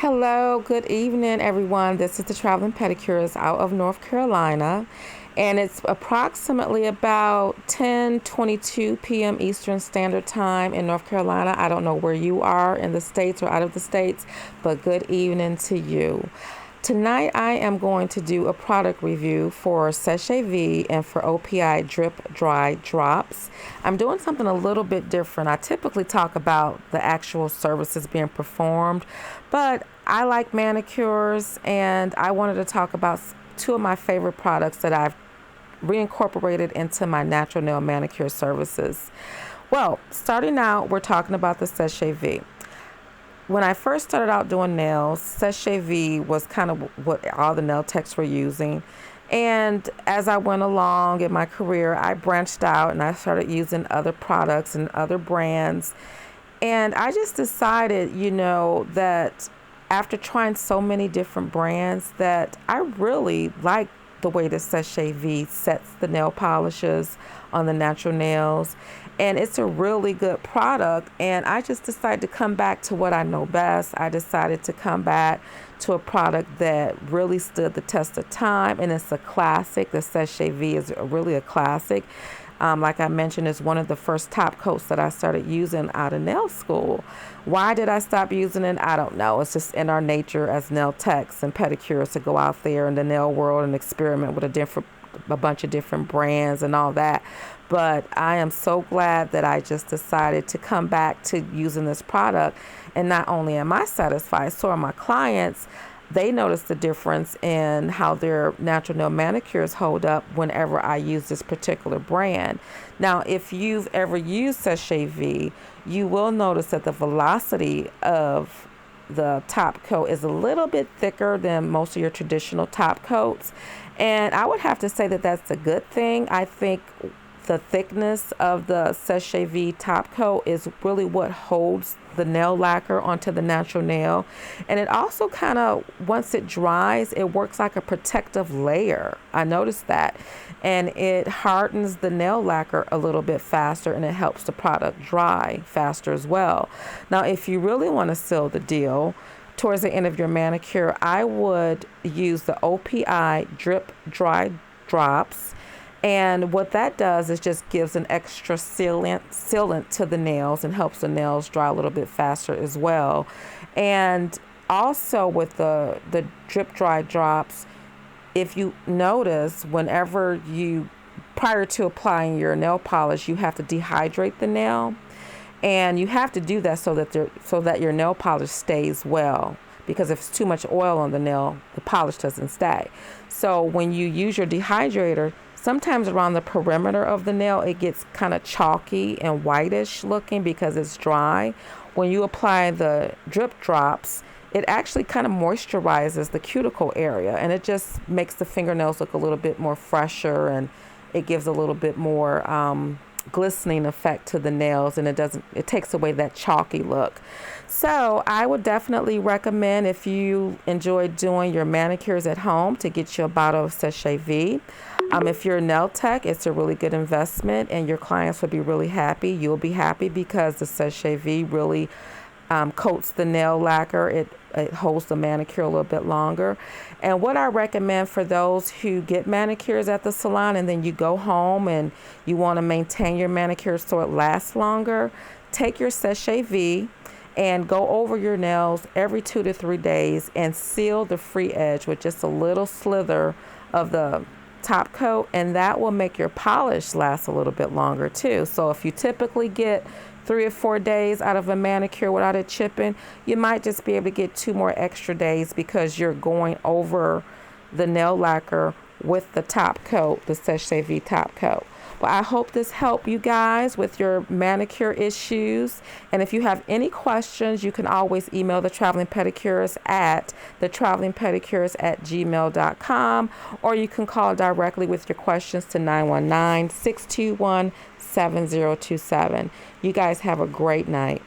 Hello, good evening, everyone. This is the Traveling Pedicurist out of North Carolina, and it's approximately about 10:22 p.m. Eastern Standard Time in North Carolina. I don't know where you are in the States or out of the States, but good evening to you. Tonight, I am going to do a product review for Seche Vite and for OPI Drip Dry Drops. I'm doing something a little bit different. I typically talk about the actual services being performed, but I like manicures, and I wanted to talk about two of my favorite products that I've reincorporated into my natural nail manicure services. Well, starting out, we're talking about the Seche Vite. When I first started out doing nails, Seche Vite was kind of what all the nail techs were using. And as I went along in my career, I branched out and I started using other products and other brands. And I just decided, that after trying so many different brands, that I really like the way that Seche Vite sets the nail polishes on the natural nails. And it's a really good product. And I just decided to come back to what I know best. I decided to come back to a product that really stood the test of time. And it's a classic. The Seche Vite is really a classic. Like I mentioned, it's one of the first top coats that I started using out of nail school. Why did I stop using it? I don't know. It's just in our nature as nail techs and pedicurists to go out there in the nail world and experiment with a bunch of different brands and all that. But I am so glad that I just decided to come back to using this product. And not only am I satisfied, so are my clients. They notice the difference in how their natural nail manicures hold up whenever I use this particular brand. Now, if you've ever used Seche Vite, you will notice that the velocity of the top coat is a little bit thicker than most of your traditional top coats. And I would have to say that that's a good thing. I think the thickness of the Seche Vite top coat is really what holds the nail lacquer onto the natural nail. And it also kind of, once it dries, it works like a protective layer. I noticed that. And it hardens the nail lacquer a little bit faster, and it helps the product dry faster as well. Now, if you really want to seal the deal, towards the end of your manicure, I would use the OPI Drip Dry Drops. And what that does is just gives an extra sealant to the nails and helps the nails dry a little bit faster as well. And also with the drip dry drops, if you notice, prior to applying your nail polish, you have to dehydrate the nail. And you have to do that so that your nail polish stays well. Because if it's too much oil on the nail, the polish doesn't stay. So when you use your dehydrator, sometimes around the perimeter of the nail, it gets kind of chalky and whitish looking because it's dry. When you apply the drip drops, it actually kind of moisturizes the cuticle area, and it just makes the fingernails look a little bit more fresher, and it gives a little bit more glistening effect to the nails, and it takes away that chalky look. So I would definitely recommend, if you enjoy doing your manicures at home, to get you a bottle of Seche Vite. If you're a nail tech, it's a really good investment, and your clients will be really happy. You'll be happy because the Seche Vite really coats the nail lacquer. It holds the manicure a little bit longer. And what I recommend for those who get manicures at the salon and then you go home and you want to maintain your manicure so it lasts longer, take your Seche Vite and go over your nails every 2 to 3 days and seal the free edge with just a little slither of the top coat, and that will make your polish last a little bit longer too. So if you typically get 3 or 4 days out of a manicure without it chipping, you might just be able to get 2 more extra days because you're going over the nail lacquer with the top coat, the Seche Vite top coat. Well, I hope this helped you guys with your manicure issues. And if you have any questions, you can always email the Traveling Pedicurist at thetravelingpedicurist@gmail.com, or you can call directly with your questions to 919-621-7027. You guys have a great night.